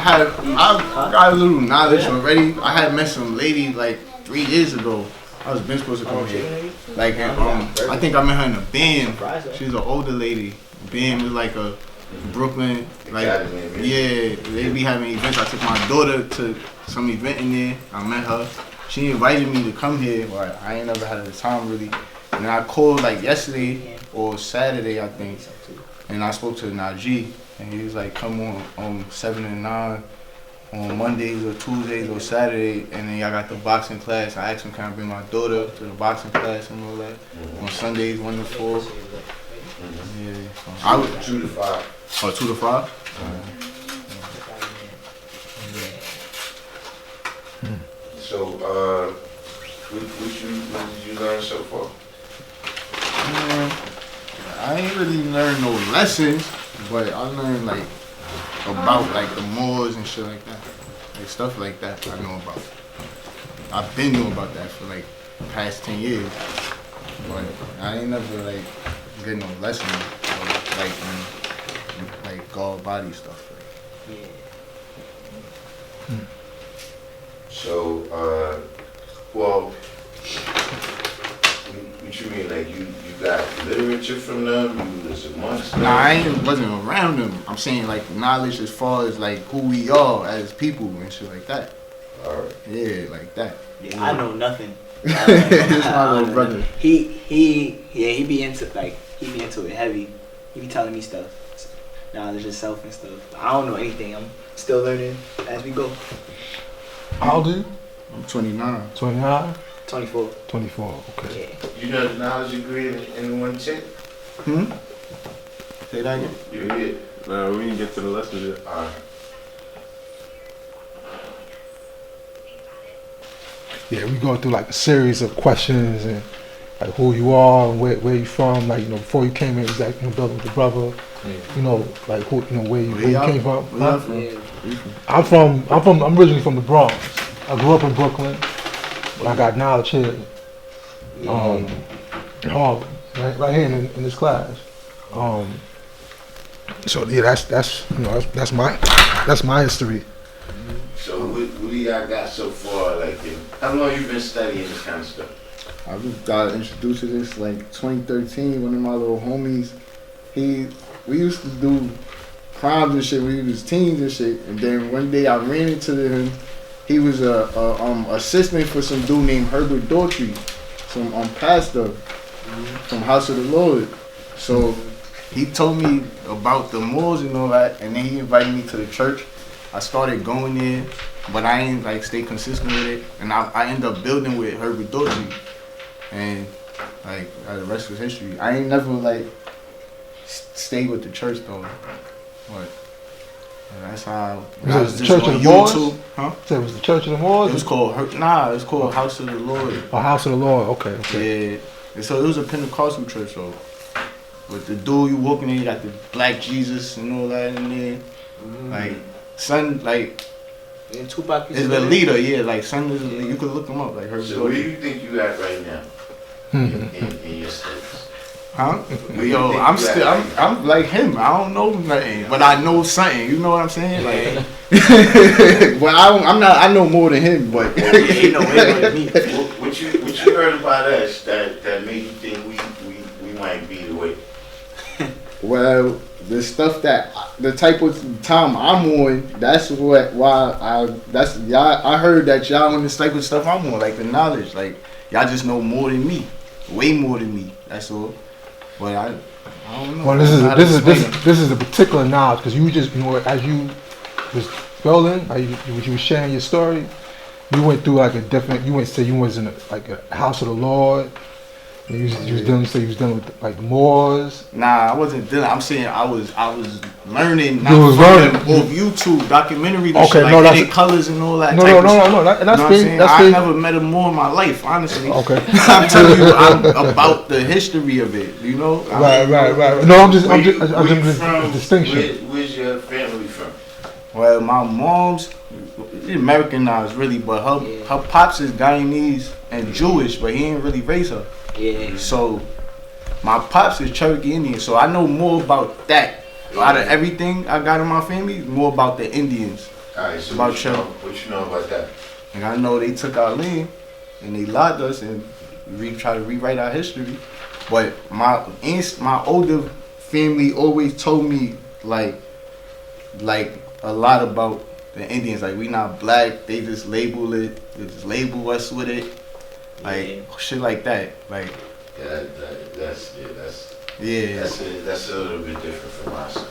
I got a little knowledge already. I had met some lady like 3 years ago. I was been supposed to come here. Like, I think I met her in a band. She's an older lady. Band was like a Brooklyn, like, yeah, they be having events. I took my daughter to some event in there. I met her. She invited me to come here, but I ain't never had the time really. And I called like yesterday or Saturday, I think, and I spoke to Najee, and he was like, come on 7 and 9 on Mondays or Tuesdays or Saturday, and then y'all got the boxing class. I asked him, can I bring my daughter to the boxing class and all that? On Sundays, 1 to 4. Yeah, so I would 2 to 5. Oh, 2 to 5? So, what did you learn so far? I ain't really learned no lessons, but I learned like about like the Moors and shit like that. Like stuff like that I know about. I've been knowing about that for like the past 10 years. But I ain't never like get no lessons like God body stuff. Like. Yeah. So, well, what you mean? Like you got literature from them? You was amongst them? Nah, I wasn't around them. I'm saying like knowledge as far as like who we are as people and shit like that. Alright. Yeah, like that. Yeah, I know nothing. It's my little brother. He be into it heavy. He be telling me stuff. Knowledge itself and stuff. I don't know anything. I'm still learning as we go. How old are you? I'm 29. 29? 24. 24, okay. Yeah. You know the knowledge degree in one check? Say that again? You did. No, we didn't get to the lesson yet. Alright. Yeah, we go through like a series of questions and like who you are and where you from. Like, you know, before you came in, exactly, you know, building with your brother. Yeah. You know, like who, you know, where you came from. Where from? Yeah. I'm originally from the Bronx. I grew up in Brooklyn, but I got knowledge here. Harlem, right here in this class. So yeah, that's you know that's my history. So what do y'all got so far? Like, how long you been studying this kind of stuff? I just got introduced to this like 2013. One of my little homies, we used to do crimes and shit when he was teens and shit. And then one day I ran into him. He was a assistant for some dude named Herbert Daughtry, some pastor from House of the Lord. So he told me about the Moors and all that, and then he invited me to the church. I started going there, but I ain't like stay consistent with it, and I ended up building with Herbert Daughtry, and like the rest was history. I ain't never like stayed with the church though, but that's how. Was it the Church of the Moors? Huh? So it was the Church of the Moors? It was called it's called House of the Lord. Oh, House of the Lord. Okay. Yeah, and so it was a Pentecostal church, so with the dude you walking in, you got the black Jesus and all that in there, like. Son, like, and Tupac is the leader, yeah. Like, son is the leader. You could look him up, like her. So where do you think you at right now in your studies? Huh? Yo, I'm like him. I don't know nothing, but I know something. You know what I'm saying? Like, but I'm not. I know more than him, but he know way more than me. What you heard about us that made you think we might be the way? Well, the stuff the type of time I'm on, that's I heard that y'all on this type of stuff I'm on, like the knowledge, like y'all just know more than me, way more than me. That's all. But I don't know. Well, this is a particular knowledge because you just, you know, as you was building, you was sharing your story, you went through like a different. You was in a house of the Lord. You was dealing with like Moors. Nah, I wasn't dealing. I'm saying I was learning. You was learning off YouTube documentary. Okay, shit, no, like colors and all that. No. And that's big. I never met a Moor in my life, honestly. Okay. I'm telling you, I'm about the history of it. You know. Right. No, I'm just a distinction. Where's your family from? Well, my mom's Americanized really, but her pops is Guyanese and Jewish, but he ain't really raise her. Yeah. So my pops is Cherokee Indian, so I know more about that. Out of everything I got in my family, more about the Indians. Alright, so About what you know about that? And I know they took our land and they locked us and try to rewrite our history. But my older family always told me like a lot about the Indians. Like, we not black, they just label us with it. Like shit like that. Like That's a little bit different from my side.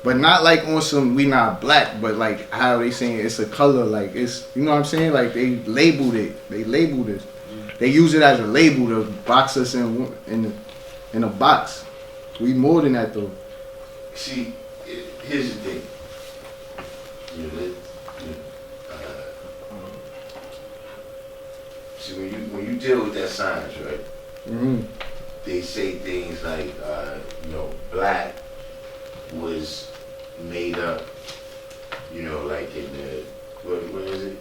But not like on some we not black, but like how they saying it's a color, like it's, you know what I'm saying? Like they labeled it. They labeled it. They use it as a label to box us in a box. We more than that though. See, here's the thing. See, when you deal with that science, right? Mm-hmm. They say things like, black was made up, like in the, what is it?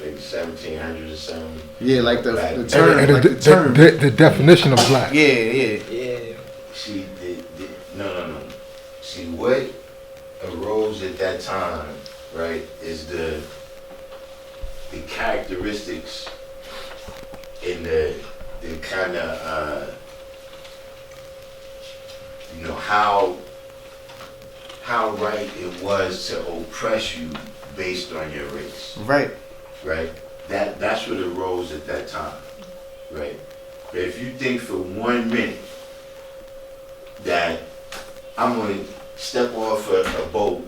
Like 1700s or something. Yeah, like the And term. the definition of black. Yeah. See, no. See, what arose at that time, right, is the characteristics and the kind of, how right it was to oppress you based on your race. Right. Right? That's what arose at that time. Right? But if you think for 1 minute that I'm going to step off a boat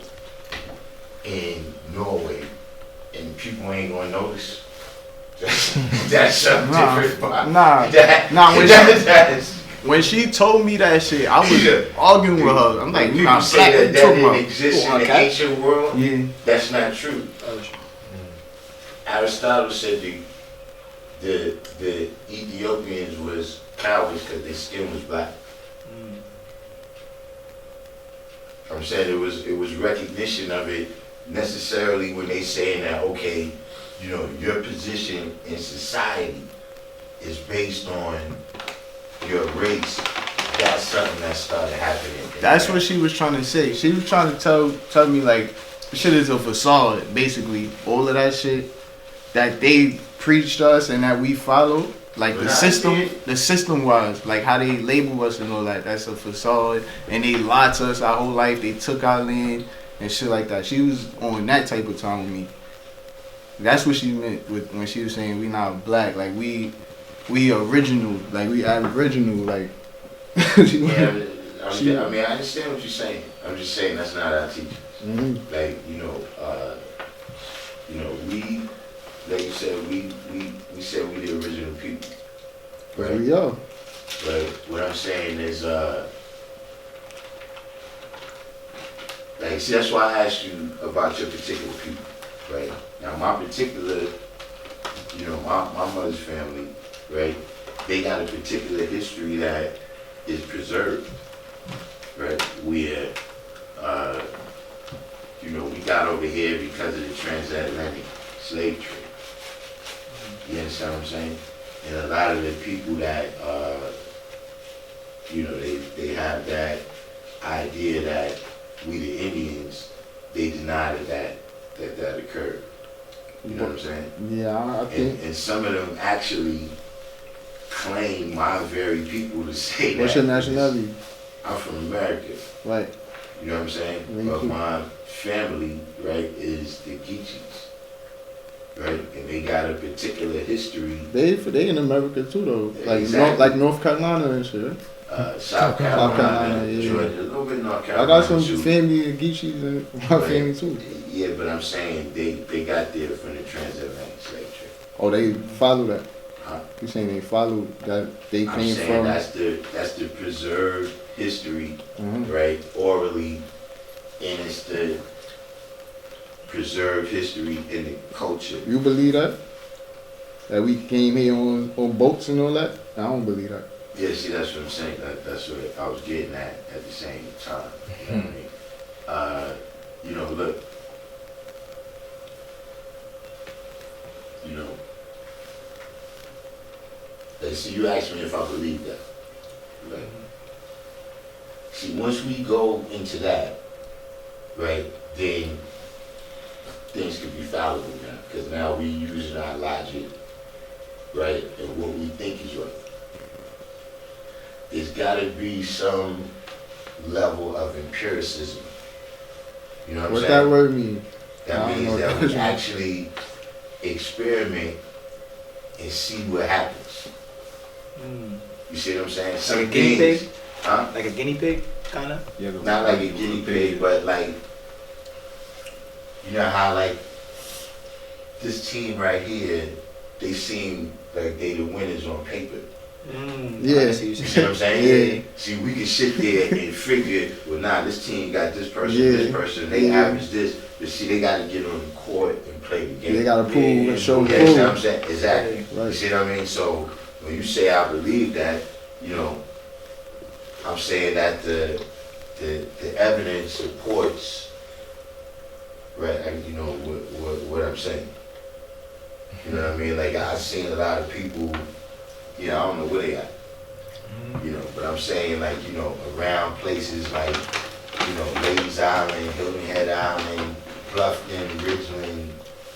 in Norway and people ain't going to notice, that's something different. When she told me that shit, I was arguing with her. I'm like, you say that didn't exist in the ancient world? Yeah. That's not true. Aristotle said the Ethiopians was cowards because their skin was black. I'm saying it was recognition of it necessarily when they saying that, okay, your position in society is based on your race. That's something that started happening. That's what she was trying to say. She was trying to tell me like shit is a facade, basically. All of that shit that they preached us and that we follow, like the system was like how they label us and all that. That's a facade, and they lied to us our whole life. They took our land and shit like that. She was on that type of time with me. That's what she meant when she was saying we not black. Like we original. Like we aboriginal. Like. Yeah, I mean, I understand what you're saying. I'm just saying that's not our teaching. Mm-hmm. Like, we, like you said, we said we the original people. Right? We are. But what I'm saying is, like, see, that's why I asked you about your particular people, right? Now, my particular, my mother's family, right? They got a particular history that is preserved, right? Where, we got over here because of the transatlantic slave trade. You understand what I'm saying? And a lot of the people that, they have that idea that we the Indians, they deny that occurred. You know what I'm saying? Yeah, I think. And some of them actually claim my very people to say What's that. your nationality? I'm from America. Right. You know what I'm saying? But my family, right, is the Geechees. Right? And they got a particular history. They in America too though. Like exactly. North Carolina and shit. South Carolina, yeah. Georgia, a little bit North Carolina. I got some too. family in Geechees and my family too. Yeah, but I'm saying they got there from the transatlantic slave trade. Oh, they follow that. Huh? You saying they follow that they I'm came saying from? that's the preserved history, Mm-hmm. right? Orally, and it's the preserved history in the culture. You believe that? That we came here on boats and all that? I don't believe that. Yeah, see, that's what I'm saying. That's what I was getting at the same time. You know what I mean? Look. See, you asked me if I believe that. Right? See, once we go into that, right, then things could be fallible now. Because now we using our logic, right, and what we think is right. There's got to be some level of empiricism. You know what I'm What saying? that word mean? That means that we actually experiment and see what happens. You see what I'm saying? Some Like a guinea things, pig? huh? Like a guinea pig, kind of? Not like a guinea pig, but like, you know how like this team right here, they seem like they the winners on paper. Yeah. You see what I'm saying? Yeah. See, we can sit there and figure, well, nah, this team got this person, they average this. But see, they got to get on the court and play the game. They got to prove and show You prove. know what I'm saying? Exactly. Right. You see what I mean? So when you say I believe that, you know, I'm saying that the evidence supports, right? You know what I'm saying. You know what I mean? Like I've seen a lot of people. You know, I don't know where they at. You know, but I'm saying like, you know, around places like, you know, Ladies Island, Hilton Head Island, Bluffton, Ridgeland,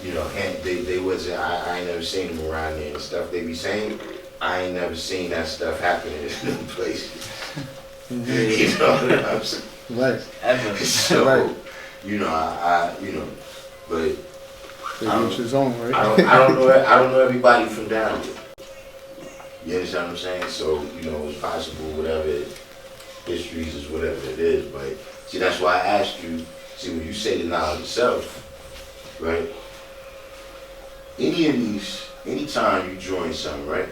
you know, they wasn't, I ain't never seen them around there and stuff they be saying. I ain't never seen that stuff happening in them places. You know what I'm saying? Right. Ever. So, Right. you know, I you know, but They each his own, right? I don't know everybody from down here. You understand what I'm saying? So, you know, it's possible, whatever histories is whatever it is, but see, that's why I asked you, see, when you say the knowledge itself, right? Anytime you join something, right,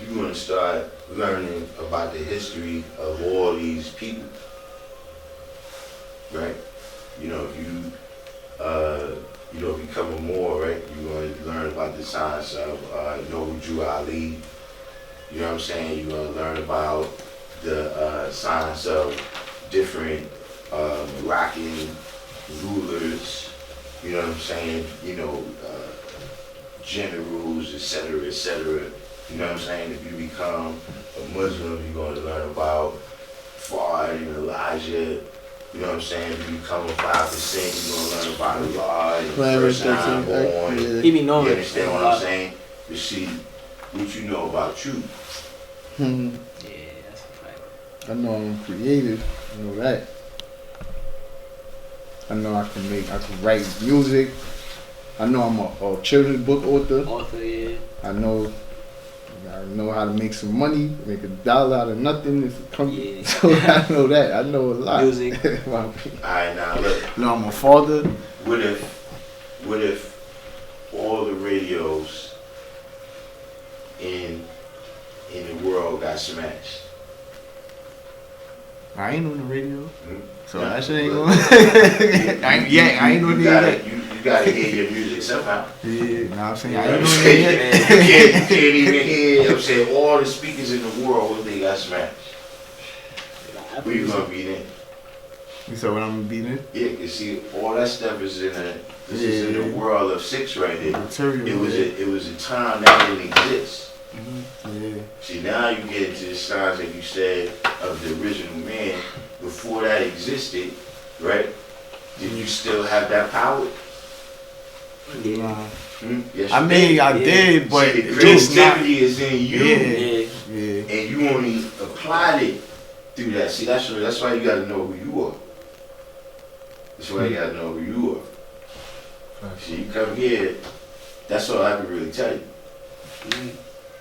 you want to start learning about the history of all these people, right? You know, if you become a Moor, right, you're going to learn about the science of Noju Ali. You know what I'm saying? You're going to learn about the science of different Moroccan rulers, you know what I'm saying? You know, generals, etc., etc. You know what I'm saying? If you become a Muslim, you're going to learn about Fard and Elijah. You know what I'm saying? If you become a 5%, you're going to learn about Allah and first time born. He be knowing. You understand what I'm saying? You see what you know about you. Yeah, that's a fact. I know I'm creative. I know that. I know I can write music. I know I'm a children's book author. Yeah. I know how to make some money, make $1 out of nothing if it comes. Yeah. So I know that. I know a lot. Music. Alright, now look. No, I'm a father. What if all the radios in the world got smashed? I ain't on the radio, so Yeah, that shit ain't but- going. I ain't on the radio. You gotta hear your music somehow. Yeah, you know what I'm saying? You I know ain't what I'm on the saying? radio. You can't even hear, you know what I'm saying, all the speakers in the world, what they got smashed. Where you gonna be then? You said what I'm gonna be then? Yeah, you see, all that stuff is in the world of 6 right here. Material. It was a time that didn't exist. Yeah. See, now you get into the signs that you said of the original man. Before that existed, right? Did you still have that power? Nah. Yes, I you mean, did. I did, but See, the it was not. creativity is in you, Yeah. and you only applied it through that. See, that's why you got to know who you are. That's why you got to know who you are. See, you come here, that's all I can really tell you.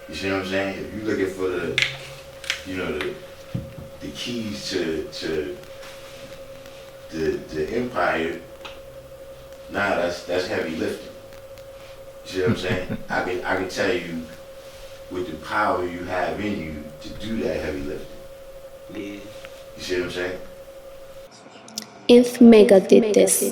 You see what I'm saying? If you're looking for the keys to the empire, nah, that's heavy lifting. You see what I'm saying? I can tell you with the power you have in you to do that heavy lifting. Yeah. You see what I'm saying? If Mecca did this.